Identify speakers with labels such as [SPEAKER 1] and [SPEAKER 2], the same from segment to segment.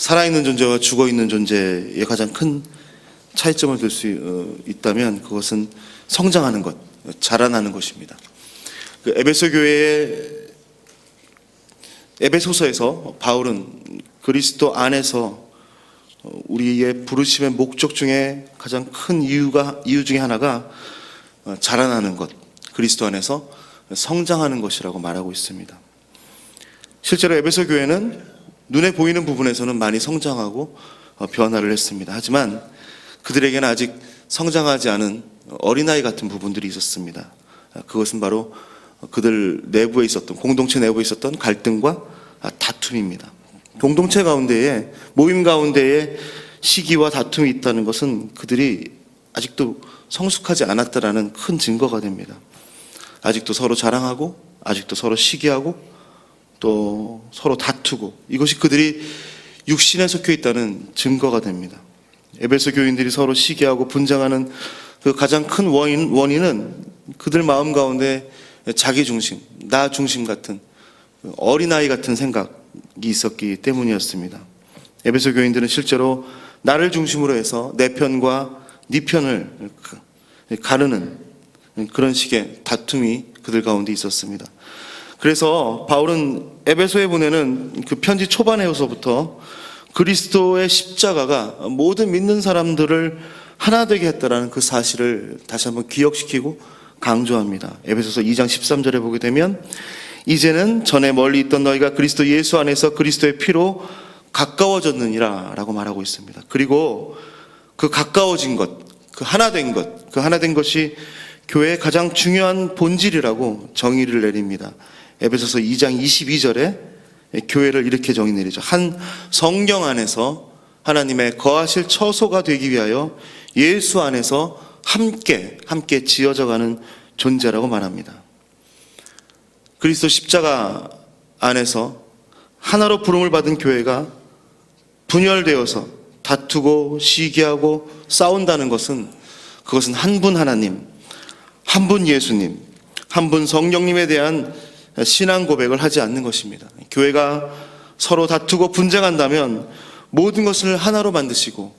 [SPEAKER 1] 살아있는 존재와 죽어있는 존재의 가장 큰 차이점을 들 수 있다면 그것은 성장하는 것, 자라나는 것입니다. 에베소 교회의 에베소서에서 바울은 그리스도 안에서 우리의 부르심의 목적 중에 가장 큰 이유 중에 하나가 자라나는 것, 그리스도 안에서 성장하는 것이라고 말하고 있습니다. 실제로 에베소 교회는 눈에 보이는 부분에서는 많이 성장하고 변화를 했습니다. 하지만 그들에게는 아직 성장하지 않은 어린아이 같은 부분들이 있었습니다. 그것은 바로 그들 내부에 있었던, 공동체 내부에 있었던 갈등과 다툼입니다. 공동체 가운데에, 모임 가운데에 시기와 다툼이 있다는 것은 그들이 아직도 성숙하지 않았다라는 큰 증거가 됩니다. 아직도 서로 자랑하고, 아직도 서로 시기하고, 또 서로 다투고, 이것이 그들이 육신에 속해 있다는 증거가 됩니다. 에베소 교인들이 서로 시기하고 분쟁하는 그 가장 큰 원인은 그들 마음 가운데 자기 중심, 나 중심 같은 어린아이 같은 생각이 있었기 때문이었습니다. 에베소 교인들은 실제로 나를 중심으로 해서 내 편과 네 편을 가르는 그런 식의 다툼이 그들 가운데 있었습니다. 그래서 바울은 에베소에 보내는 그 편지 초반에서부터 그리스도의 십자가가 모든 믿는 사람들을 하나 되게 했다라는 그 사실을 다시 한번 기억시키고 강조합니다. 에베소서 2장 13절에 보게 되면 이제는 전에 멀리 있던 너희가 그리스도 예수 안에서 그리스도의 피로 가까워졌느니라 라고 말하고 있습니다. 그리고 그 가까워진 것, 그 하나 된 것이 교회의 가장 중요한 본질이라고 정의를 내립니다. 에베소서 2장 22절에 교회를 이렇게 정의 내리죠. 한 성령 안에서 하나님의 거하실 처소가 되기 위하여 예수 안에서 함께 지어져가는 존재라고 말합니다. 그리스도 십자가 안에서 하나로 부름을 받은 교회가 분열되어서 다투고 시기하고 싸운다는 것은 그것은 한 분 하나님, 한 분 예수님, 한 분 성령님에 대한 신앙 고백을 하지 않는 것입니다. 교회가 서로 다투고 분쟁한다면 모든 것을 하나로 만드시고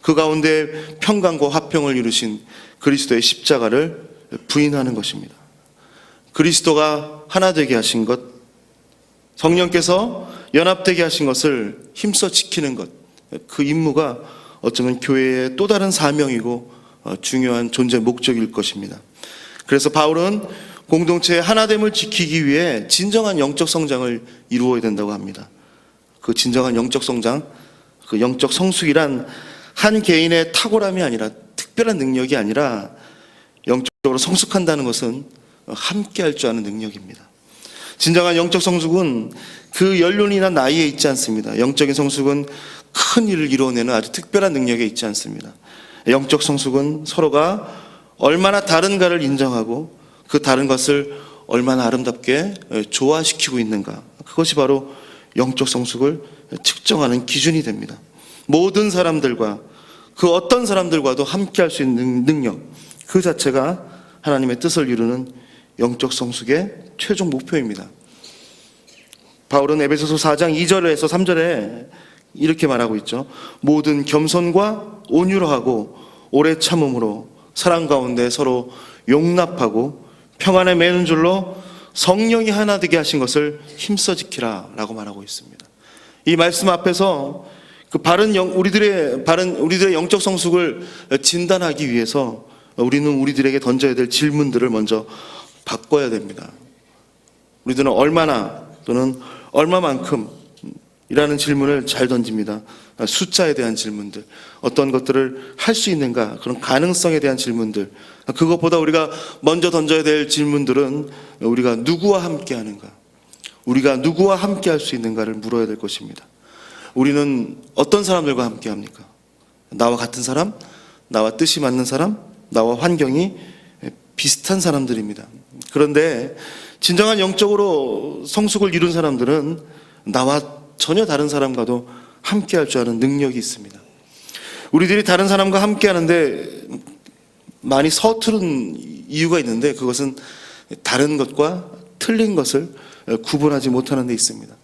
[SPEAKER 1] 그 가운데 평강과 화평을 이루신 그리스도의 십자가를 부인하는 것입니다. 그리스도가 하나 되게 하신 것, 성령께서 연합되게 하신 것을 힘써 지키는 것, 그 임무가 어쩌면 교회의 또 다른 사명이고 중요한 존재 목적일 것입니다. 그래서 바울은 공동체의 하나됨을 지키기 위해 진정한 영적 성장을 이루어야 된다고 합니다. 그 진정한 영적 성장, 그 영적 성숙이란 한 개인의 탁월함이 아니라, 특별한 능력이 아니라 영적으로 성숙한다는 것은 함께 할 줄 아는 능력입니다. 진정한 영적 성숙은 그 연륜이나 나이에 있지 않습니다. 영적인 성숙은 큰 일을 이루어내는 아주 특별한 능력에 있지 않습니다. 영적 성숙은 서로가 얼마나 다른가를 인정하고 그 다른 것을 얼마나 아름답게 조화시키고 있는가, 그것이 바로 영적 성숙을 측정하는 기준이 됩니다. 모든 사람들과, 그 어떤 사람들과도 함께 할 수 있는 능력, 그 자체가 하나님의 뜻을 이루는 영적 성숙의 최종 목표입니다. 바울은 에베소서 4장 2절에서 3절에 이렇게 말하고 있죠. 모든 겸손과 온유로 하고 오래 참음으로 사랑 가운데 서로 용납하고 평안에 매는 줄로 성령이 하나 되게 하신 것을 힘써 지키라 라고 말하고 있습니다. 이 말씀 앞에서 그 우리들의 영적 성숙을 진단하기 위해서 우리는 우리들에게 던져야 될 질문들을 먼저 바꿔야 됩니다. 우리들은 얼마나 또는 얼마만큼 이라는 질문을 잘 던집니다. 숫자에 대한 질문들, 어떤 것들을 할 수 있는가, 그런 가능성에 대한 질문들. 그것보다 우리가 먼저 던져야 될 질문들은 우리가 누구와 함께 하는가, 우리가 누구와 함께 할 수 있는가를 물어야 될 것입니다. 우리는 어떤 사람들과 함께 합니까? 나와 같은 사람, 나와 뜻이 맞는 사람, 나와 환경이 비슷한 사람들입니다. 그런데 진정한 영적으로 성숙을 이룬 사람들은 나와 전혀 다른 사람과도 함께 할 줄 아는 능력이 있습니다. 우리들이 다른 사람과 함께 하는데 많이 서투른 이유가 있는데, 그것은 다른 것과 틀린 것을 구분하지 못하는 데 있습니다.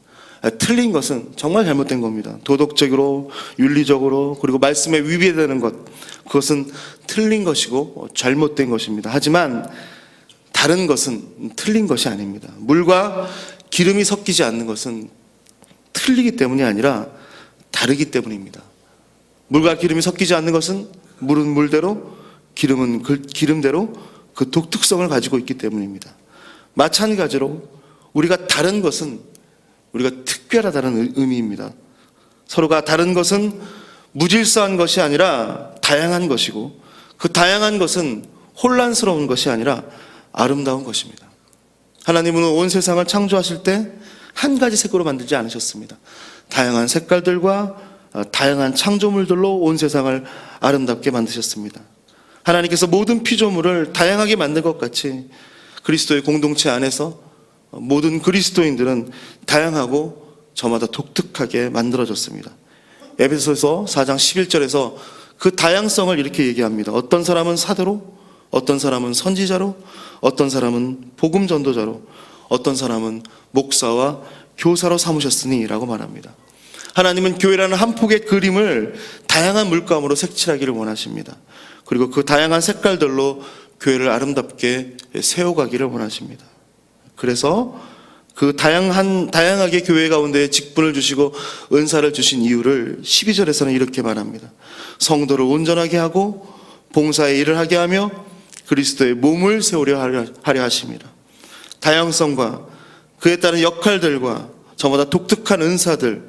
[SPEAKER 1] 틀린 것은 정말 잘못된 겁니다. 도덕적으로, 윤리적으로, 그리고 말씀에 위배되는 것, 그것은 틀린 것이고 잘못된 것입니다. 하지만 다른 것은 틀린 것이 아닙니다. 물과 기름이 섞이지 않는 것은 틀리기 때문이 아니라 다르기 때문입니다. 물과 기름이 섞이지 않는 것은 물은 물대로, 기름은 기름대로 그 독특성을 가지고 있기 때문입니다. 마찬가지로 우리가 다른 것은 우리가 특별하다는 의미입니다. 서로가 다른 것은 무질서한 것이 아니라 다양한 것이고, 그 다양한 것은 혼란스러운 것이 아니라 아름다운 것입니다. 하나님은 온 세상을 창조하실 때 한 가지 색으로 만들지 않으셨습니다. 다양한 색깔들과 다양한 창조물들로 온 세상을 아름답게 만드셨습니다. 하나님께서 모든 피조물을 다양하게 만든 것 같이 그리스도의 공동체 안에서 모든 그리스도인들은 다양하고 저마다 독특하게 만들어졌습니다. 에베소서 4장 11절에서 그 다양성을 이렇게 얘기합니다. 어떤 사람은 사도로, 어떤 사람은 선지자로, 어떤 사람은 복음 전도자로, 어떤 사람은 목사와 교사로 삼으셨으니 라고 말합니다. 하나님은 교회라는 한 폭의 그림을 다양한 물감으로 색칠하기를 원하십니다. 그리고 그 다양한 색깔들로 교회를 아름답게 세워가기를 원하십니다. 그래서 그 다양하게 교회 가운데 직분을 주시고 은사를 주신 이유를 12절에서는 이렇게 말합니다. 성도를 온전하게 하고 봉사의 일을 하게 하며 그리스도의 몸을 세우려 하려 하십니다. 다양성과 그에 따른 역할들과 저마다 독특한 은사들,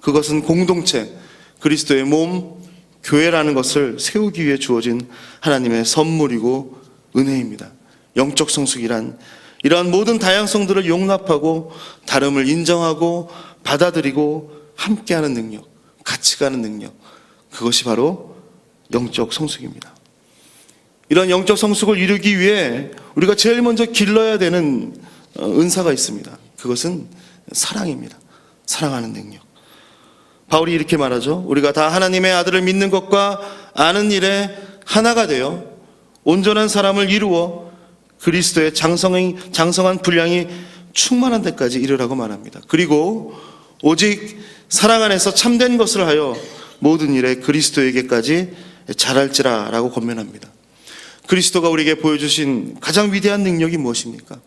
[SPEAKER 1] 그것은 공동체, 그리스도의 몸, 교회라는 것을 세우기 위해 주어진 하나님의 선물이고 은혜입니다. 영적 성숙이란 이러한 모든 다양성들을 용납하고 다름을 인정하고 받아들이고 함께하는 능력, 같이 가는 능력, 그것이 바로 영적 성숙입니다. 이런 영적 성숙을 이루기 위해 우리가 제일 먼저 길러야 되는 은사가 있습니다. 그것은 사랑입니다. 사랑하는 능력. 바울이 이렇게 말하죠. 우리가 다 하나님의 아들을 믿는 것과 아는 일에 하나가 되어 온전한 사람을 이루어 그리스도의 장성한 분량이 충만한 데까지 이르라고 말합니다. 그리고 오직 사랑 안에서 참된 것을 하여 모든 일에 그리스도에게까지 자랄지라 라고 권면합니다. 그리스도가 우리에게 보여주신 가장 위대한 능력이 무엇입니까?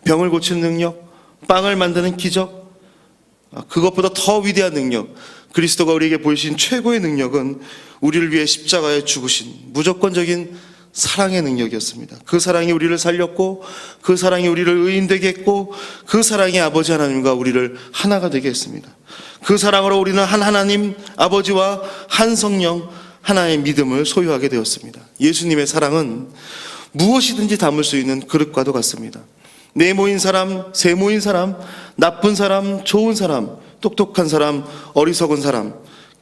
[SPEAKER 1] 병을 고치는 능력, 빵을 만드는 기적, 그것보다 더 위대한 능력, 그리스도가 우리에게 보여주신 최고의 능력은 우리를 위해 십자가에 죽으신 무조건적인 사랑의 능력이었습니다. 그 사랑이 우리를 살렸고, 그 사랑이 우리를 의인되게 했고, 그 사랑이 아버지 하나님과 우리를 하나가 되게 했습니다. 그 사랑으로 우리는 한 하나님 아버지와 한 성령 하나의 믿음을 소유하게 되었습니다. 예수님의 사랑은 무엇이든지 담을 수 있는 그릇과도 같습니다. 네 모인 사람, 세 모인 사람, 나쁜 사람, 좋은 사람, 똑똑한 사람, 어리석은 사람,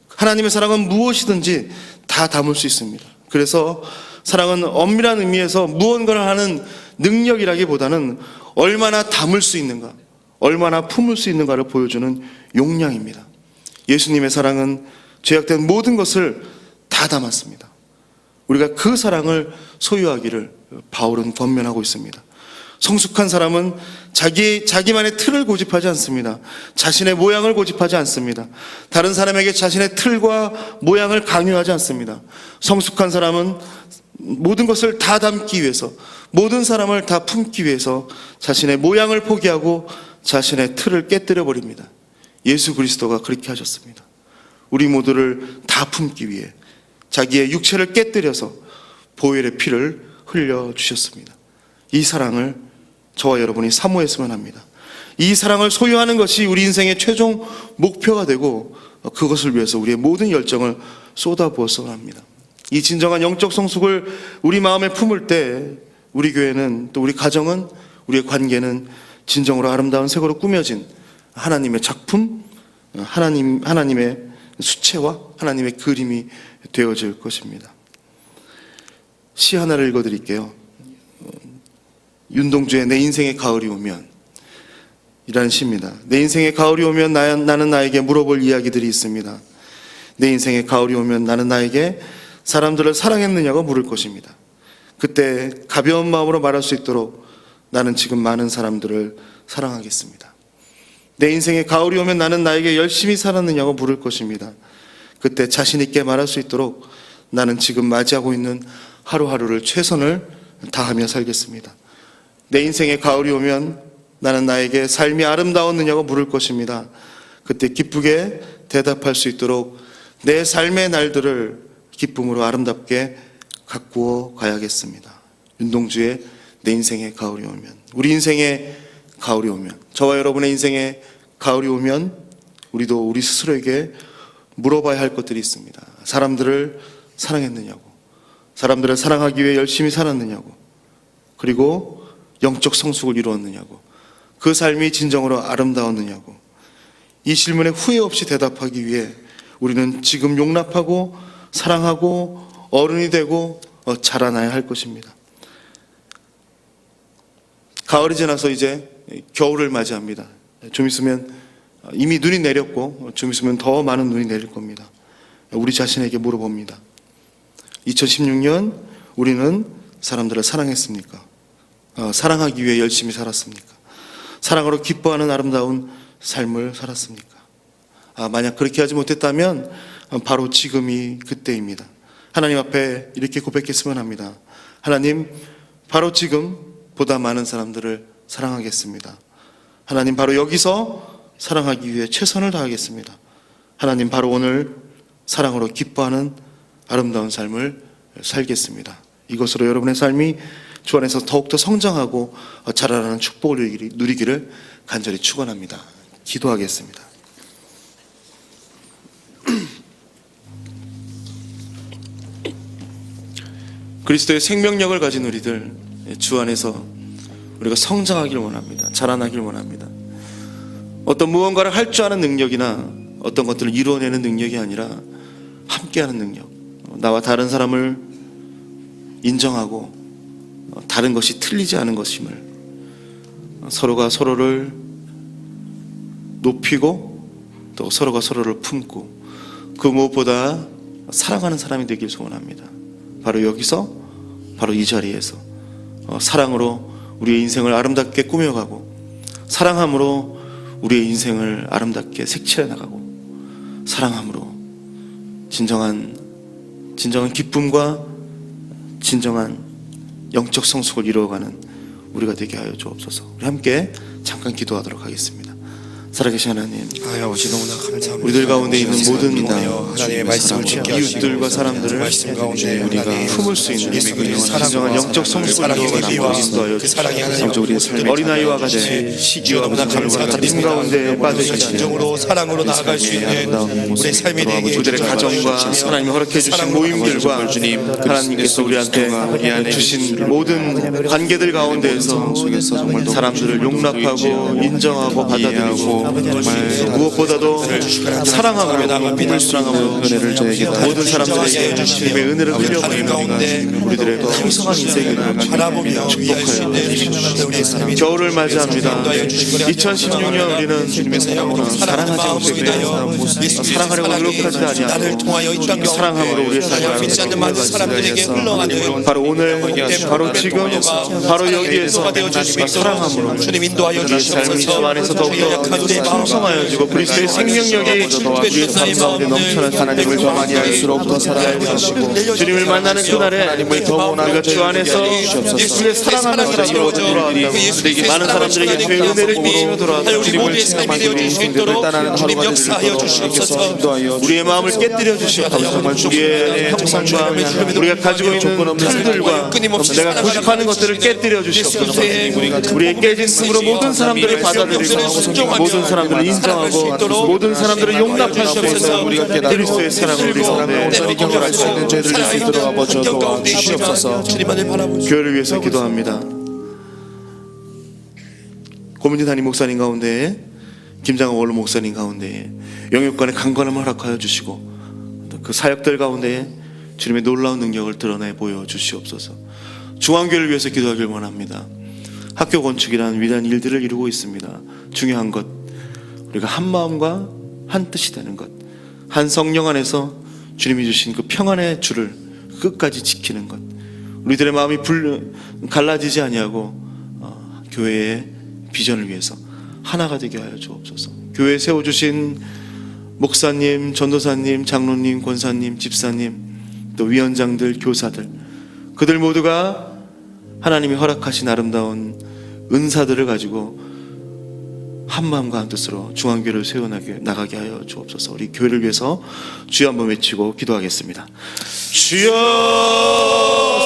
[SPEAKER 1] 하나님의 사랑은 무엇이든지 다 담을 수 있습니다. 그래서 사랑은 엄밀한 의미에서 무언가를 하는 능력이라기보다는 얼마나 담을 수 있는가, 얼마나 품을 수 있는가를 보여주는 용량입니다. 예수님의 사랑은 죄악된 모든 것을 다 담았습니다. 우리가 그 사랑을 소유하기를 바울은 권면하고 있습니다. 성숙한 사람은 자기만의 틀을 고집하지 않습니다. 자신의 모양을 고집하지 않습니다. 다른 사람에게 자신의 틀과 모양을 강요하지 않습니다. 성숙한 사람은 모든 것을 다 담기 위해서, 모든 사람을 다 품기 위해서 자신의 모양을 포기하고 자신의 틀을 깨뜨려 버립니다. 예수 그리스도가 그렇게 하셨습니다. 우리 모두를 다 품기 위해 자기의 육체를 깨뜨려서 보혈의 피를 흘려주셨습니다. 이 사랑을 저와 여러분이 사모했으면 합니다. 이 사랑을 소유하는 것이 우리 인생의 최종 목표가 되고 그것을 위해서 우리의 모든 열정을 쏟아부었으면 합니다. 이 진정한 영적 성숙을 우리 마음에 품을 때 우리 교회는, 또 우리 가정은, 우리의 관계는 진정으로 아름다운 색으로 꾸며진 하나님의 작품, 하나님의 수채화, 하나님의 그림이 되어질 것입니다. 시 하나를 읽어드릴게요. 윤동주의 내 인생의 가을이 오면 이라는 시입니다. 내 인생의 가을이 오면 나는 나에게 물어볼 이야기들이 있습니다. 내 인생의 가을이 오면 나는 나에게 사람들을 사랑했느냐고 물을 것입니다. 그때 가벼운 마음으로 말할 수 있도록 나는 지금 많은 사람들을 사랑하겠습니다. 내 인생에 가을이 오면 나는 나에게 열심히 살았느냐고 물을 것입니다. 그때 자신 있게 말할 수 있도록 나는 지금 맞이하고 있는 하루하루를 최선을 다하며 살겠습니다. 내 인생에 가을이 오면 나는 나에게 삶이 아름다웠느냐고 물을 것입니다. 그때 기쁘게 대답할 수 있도록 내 삶의 날들을 기쁨으로 아름답게 가꾸어 가야겠습니다. 윤동주의 내 인생에 가을이 오면, 우리 인생에 가을이 오면, 저와 여러분의 인생에 가을이 오면 우리도 우리 스스로에게 물어봐야 할 것들이 있습니다. 사람들을 사랑했느냐고, 사람들을 사랑하기 위해 열심히 살았느냐고, 그리고 영적 성숙을 이루었느냐고, 그 삶이 진정으로 아름다웠느냐고. 이 질문에 후회 없이 대답하기 위해 우리는 지금 용납하고 사랑하고 어른이 되고 자라나야 할 것입니다. 가을이 지나서 이제 겨울을 맞이합니다. 좀 있으면 이미 눈이 내렸고 좀 있으면 더 많은 눈이 내릴 겁니다. 우리 자신에게 물어봅니다. 2016년 우리는 사람들을 사랑했습니까? 사랑하기 위해 열심히 살았습니까? 사랑으로 기뻐하는 아름다운 삶을 살았습니까? 만약 그렇게 하지 못했다면 바로 지금이 그때입니다. 하나님 앞에 이렇게 고백했으면 합니다. 하나님, 바로 지금 보다 많은 사람들을 사랑하겠습니다. 하나님, 바로 여기서 사랑하기 위해 최선을 다하겠습니다. 하나님, 바로 오늘 사랑으로 기뻐하는 아름다운 삶을 살겠습니다. 이것으로 여러분의 삶이 주 안에서 더욱더 성장하고 자라나는 축복을 누리기를 간절히 축원합니다. 기도하겠습니다. 그리스도의 생명력을 가진 우리들, 주 안에서 우리가 성장하길 원합니다. 자라나길 원합니다. 어떤 무언가를 할 줄 아는 능력이나 어떤 것들을 이루어내는 능력이 아니라 함께하는 능력, 나와 다른 사람을 인정하고 다른 것이 틀리지 않은 것임을, 서로가 서로를 높이고 또 서로가 서로를 품고 그 무엇보다 사랑하는 사람이 되길 소원합니다. 바로 여기서, 바로 이 자리에서 사랑으로 우리의 인생을 아름답게 꾸며가고, 사랑함으로 우리의 인생을 아름답게 색칠해 나가고, 사랑함으로 진정한 기쁨과 진정한 영적 성숙을 이루어가는 우리가 되게 하여 주옵소서. 우리 함께 잠깐 기도하도록 하겠습니다. 살아계신 하나님,
[SPEAKER 2] 아버지 너무나 감사합니다.
[SPEAKER 1] 우리들 가운데 있는 모든
[SPEAKER 2] 하나님의 말씀을 듣게
[SPEAKER 1] 이웃들과 사람들을
[SPEAKER 2] 말씀 가운데
[SPEAKER 1] 우리가 품을 수 있는 진정한 영적 성숙을 이루어가는
[SPEAKER 2] 그 사랑이 하나님
[SPEAKER 1] 우리의 삶의 어린아이와 같이 시기와
[SPEAKER 2] 너무나
[SPEAKER 1] 님 가운데 빠져있는
[SPEAKER 2] 진정으로 사랑으로 나아갈 수 있는 우리의 삶이 되게
[SPEAKER 1] 우리들의 가정과 하나님이 허락해 주신 모임들과 하나님께서 우리한테 주신 모든 관계들 가운데에서 사람들을 용납하고 인정하고 받아들이고 무엇보다도 사랑하고 은혜를 저에게 모든 사람들에게 주님의 은혜를 흘려보내는 우리들의 풍성한 인생을 축복하여 겨울을 맞이합니다. 2016년 우리는 사랑하지 못했고요. 사랑하려고 노력하지 아니하고 사랑함으로 우리의 삶을 바로 오늘, 바로 지금, 바로 여기에서 사랑함으로 우리의 삶이 주 안에서 더욱더 풍성하여지고 그리스도의 생명력이 우리의 삶 가운데 넘쳐난 하나님을 더 많이 알수록 더 사랑하게 하시고, 주님을 만나는 그날에 우리가 주 안에서 예수의 사랑하는 사람으로 돌아온다고, 많은 사람들에게 주의 은혜를 끼치며 돌아온다고, 주님을
[SPEAKER 2] 삶이 되어질 수 있도록 주님 역사하여 주시옵소서.
[SPEAKER 1] 우리의 마음을 깨뜨려 주시옵소서. 우리의 형상과 우리가 가지고 있는 틀들과 내가 고집하는 것들을 깨뜨려 주시옵소서. 우리의 깨진 틈으로 모든 사람들을 받아들이고 모든 사람들을 인정하고 모든 사람들을 용납할 수 있는 그리스도의 사랑을 우리 가운데 경험할 수 있는 죄를 수 있도록 아버지 도와주시옵소서. 교회를 위해서 기도합니다. 고민진 담임 목사님 가운데, 김장호 원로 목사님 가운데 영육간의 강건함을 허락하여 주시고, 그 사역들 가운데 주님의 놀라운 능력을 드러내 보여주시옵소서. 중앙교회를 위해서 기도하길 원합니다. 학교 건축이라는 위대한 일들을 이루고 있습니다. 중요한 것, 우리가 한 마음과 한 뜻이 되는 것, 한 성령 안에서 주님이 주신 그 평안의 줄을 끝까지 지키는 것, 우리들의 마음이 갈라지지 아니하고 교회의 비전을 위해서 하나가 되게 하여 주옵소서. 교회 세워주신 목사님, 전도사님, 장로님, 권사님, 집사님, 또 위원장들, 교사들, 그들 모두가 하나님이 허락하신 아름다운 은사들을 가지고 한마음과 한뜻으로 중앙교회를 세워나가게 하여 주옵소서. 우리 교회를 위해서 주여 한번 외치고 기도하겠습니다. 주여,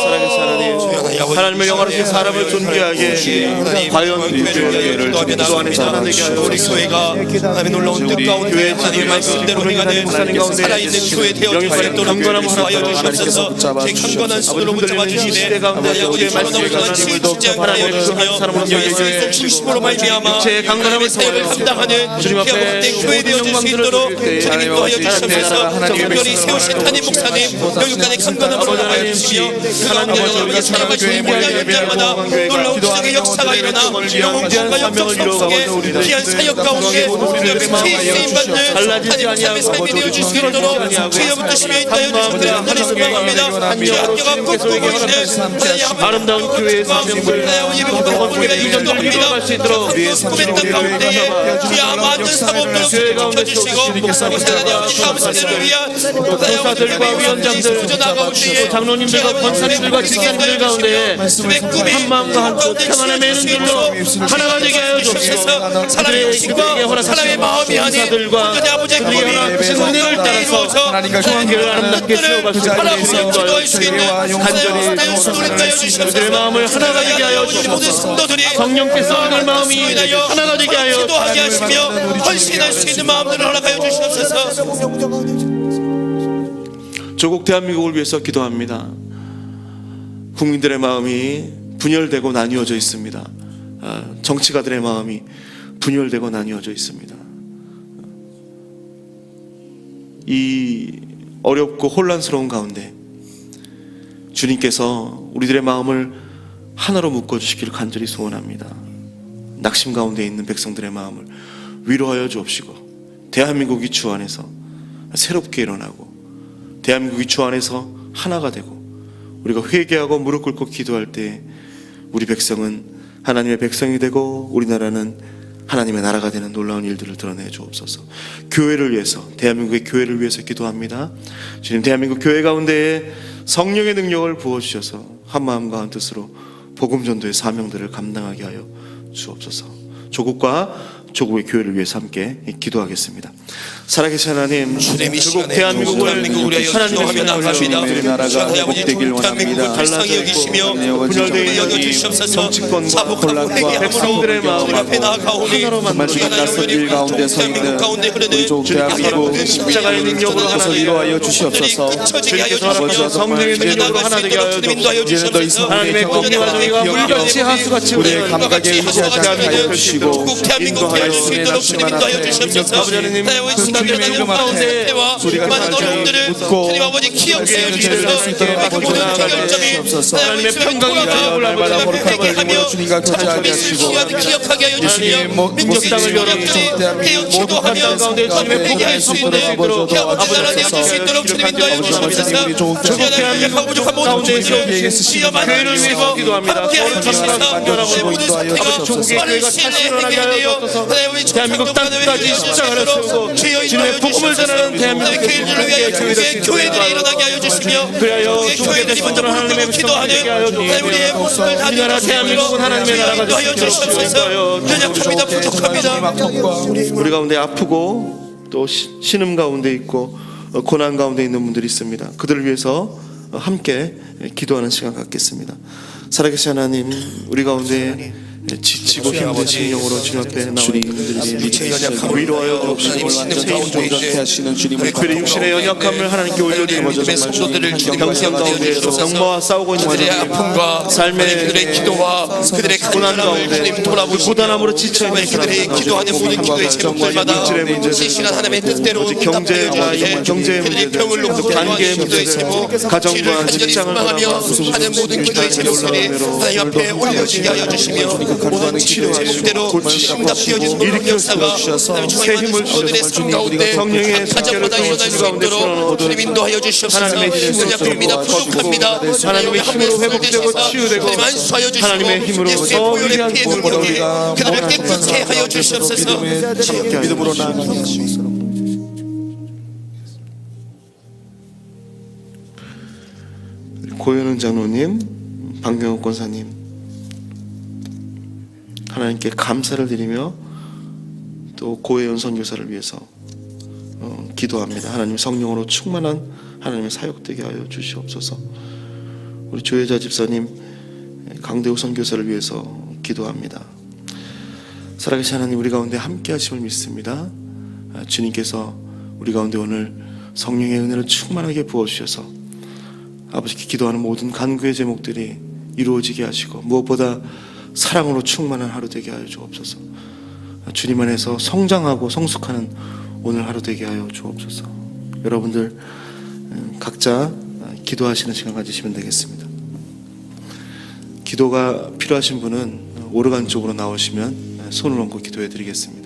[SPEAKER 1] 살아계신 하나님, 하나님을 영화로신 사람을 존귀하게 과연 교회를 주 안에서 하나 되게 하여
[SPEAKER 2] 우리 교회가 하나님의 놀라운 뜻 가운데 하나님의 말씀대로 행하는 살아있는 교회 되어 줄 수 있도록 인도하여 주시옵소서. 제 강건한 손으로 붙잡아 주시네 우리의 말씀을 전하지 하나님의 주시며 여기서 중심으로 말미암아 제 강건함을 사역을 감당하는 주님 앞에 교회 되어 줄 수 있도록 주님 인도하여 주시옵소서. 특별히 세우신 담임 목사님 여기까지 강건함으로 나가여 주시며 하나님의 사랑과 주님 모양 현장마다 놀라운 기적의 역사가 일어나 영혼과 영적 속에 귀한 사역 가운데 쓰임받는 하나님의 삶이 되어 줄 수 있도록 주여 붙드시며 인도하여 주시옵소서. 하나님 소망합니다. 주 학교가 꿈꾸고 있는
[SPEAKER 1] 아름다운 교회의 사명을
[SPEAKER 2] 이전도 합니다. 꿈했던 가운데에 주여 아무 사고 없도록 지켜주시고 목사님과 다음 세대를 위한
[SPEAKER 1] 교사들과 위원장들, 장로님들과 권사님들과 집사님들 가운데 한마음과 한뜻 평안의 매는들로 하나가 되게 하여 주옵소서.
[SPEAKER 2] 사랑의 욕심과 사랑의 마음이 아닌 온전히 아버지의 꿈이 은혜를 따라서
[SPEAKER 1] 중앙교회를 아름답게 세워가시고
[SPEAKER 2] 하나님을 기도할 수 있는 간절히 수고를 주시옵소서.
[SPEAKER 1] 그들의 마음을 하나가 되게 하여 주옵소서. 성령께서 그들 마음이 하나가 되게 하여
[SPEAKER 2] 기도하게 하시며 헌신할 수 있는 마음들을 허락하여 주시옵소서.
[SPEAKER 1] 조국 대한민국을 위해서 기도합니다. 국민들의 마음이 분열되고 나뉘어져 있습니다. 정치가들의 마음이 분열되고 나뉘어져 있습니다. 이 어렵고 혼란스러운 가운데 주님께서 우리들의 마음을 하나로 묶어주시기를 간절히 소원합니다. 낙심 가운데 있는 백성들의 마음을 위로하여 주옵시고 대한민국이 주 안에서 새롭게 일어나고 대한민국이 주 안에서 하나가 되고 우리가 회개하고 무릎 꿇고 기도할 때 우리 백성은 하나님의 백성이 되고 우리나라는 하나님의 나라가 되는 놀라운 일들을 드러내 주옵소서. 교회를 위해서, 대한민국의 교회를 위해서 기도합니다. 주님, 대한민국 교회 가운데에 성령의 능력을 부어주셔서 한마음과 한뜻으로 복음 전도의 사명들을 감당하게 하여 주옵소서. 조국과 조국의 교회를 위해서 함께 기도하겠습니다. 살아계신 하나님, 조국 대한민국을 하나님의
[SPEAKER 2] 나갑니다.
[SPEAKER 3] 나라가 회복되길 원합니다.
[SPEAKER 2] 불쌍히 여기시며 분열되어 여겨주시옵소서. 사복하고 회개함으로 주님 앞에 나아가오니
[SPEAKER 3] 만나서 길 가운데 서 있는 우리 조국 대한민국
[SPEAKER 1] 십자가의 능력으로 하나 되게
[SPEAKER 3] 이루하여 주시옵소서.
[SPEAKER 1] 주님께서 성령의 능력으로 하나 되게 하여 주옵소서. 하나님의 공의와 정의가 물같이 하수같이
[SPEAKER 3] 우리의 감각에 의지하지 않게 하여 주시고
[SPEAKER 2] 인도하여 수 있도록 주님 인도하여 주시옵소서. 주님의 이름 가운데 많은 어려움들을 주님 아버지 기억하여 주셔서 그 모든 해결점이 하나님의 평강이
[SPEAKER 3] 날마다 거룩하게
[SPEAKER 2] 하며
[SPEAKER 3] 주님과 교제하게 하시고
[SPEAKER 2] 기억하게 하여 주시며 민족 땅을 깨어 기도하며 회개할 수 있는 아버지 나라 되어줄 수 있도록 주님 인도하여 주시옵소서. 조국 대한민국 부족한 모든 죄를 주여 만나주시고
[SPEAKER 1] 위해서 기도합니다.
[SPEAKER 2] 함께 하여 주시옵소서. 모든 사태가 빠른 시일에 해결되어
[SPEAKER 1] 대한민국 땅까지 십자가를 세우고 주님의 복음을 전하는 대한민국
[SPEAKER 2] 교회들이 일어나게 하여 주시며
[SPEAKER 1] 그리하여
[SPEAKER 2] 교회들이 먼저 무릎 기도하는 우리의 모습을
[SPEAKER 1] 우리나라 대한민국은 하나님의 나라가
[SPEAKER 2] 하여 주시옵소서. 연약합니다. 부족합니다.
[SPEAKER 1] 우리 가운데 아프고 또 신음 가운데 있고 고난 가운데 있는 분들이 있습니다. 그들을 위해서 함께 기도하는 시간 갖겠습니다. 살아계신 하나님, 우리 가운데 지치고 힘드신 영으로 주님 앞에 나오는 분들이 위로하여 주옵시고 특별히 육신의 연약함을 하나님께 올려드리며 평생 가운데에서 병마와 싸우고 있는
[SPEAKER 2] 그들의 아픔과
[SPEAKER 1] 삶의
[SPEAKER 2] 그들의 기도와 그들의
[SPEAKER 1] 고난 가운데
[SPEAKER 2] 주님 돌아보시고
[SPEAKER 1] 고단함으로 지쳐있는
[SPEAKER 2] 그들의 기도하는 모든 기도의 제목들마다 실실한 하나님의 뜻대로
[SPEAKER 1] 경제의
[SPEAKER 2] 그들의 병을 놓고
[SPEAKER 1] 관계의
[SPEAKER 2] 기도의 제목
[SPEAKER 1] 가정과 직장을
[SPEAKER 2] 소망하며 하는 모든 기도의 제목들이 하나님 앞에 올려지게 하여 주시며
[SPEAKER 3] 간과는 치료하시고
[SPEAKER 2] 제목대로
[SPEAKER 3] 골치가
[SPEAKER 2] 응답되어진 놀라운 역사가
[SPEAKER 3] 새 힘을
[SPEAKER 2] 모두의 삶 가운데
[SPEAKER 1] 성령의
[SPEAKER 2] 가정마다 일어날 수 있도록 주님 인도하여 주시옵소서. 연약합니다. 부족합니다. 하나님의 힘으로 회복되고 치유되고 안수하여 주시고
[SPEAKER 1] 하나님의 힘으로
[SPEAKER 2] 예수의 보혈의 피에 눈물게 그들을 깨끗게 하여 주시옵소서.
[SPEAKER 3] 믿음으로 나아가는
[SPEAKER 1] 고현은 장로님, 박명욱 권사님, 하나님께 감사를 드리며 또 고혜연 선교사를 위해서 기도합니다. 하나님 성령으로 충만한 하나님의 사역되게 하여 주시옵소서. 우리 조혜자 집사님, 강대우 선교사를 위해서 기도합니다. 살아계신 하나님, 우리 가운데 함께 하심을 믿습니다. 주님께서 우리 가운데 오늘 성령의 은혜를 충만하게 부어주셔서 아버지께 기도하는 모든 간구의 제목들이 이루어지게 하시고 무엇보다 사랑으로 충만한 하루 되게 하여 주옵소서. 주님 안에서 성장하고 성숙하는 오늘 하루 되게 하여 주옵소서. 여러분들 각자 기도하시는 시간 가지시면 되겠습니다. 기도가 필요하신 분은 오르간 쪽으로 나오시면 손을 얹고 기도해 드리겠습니다.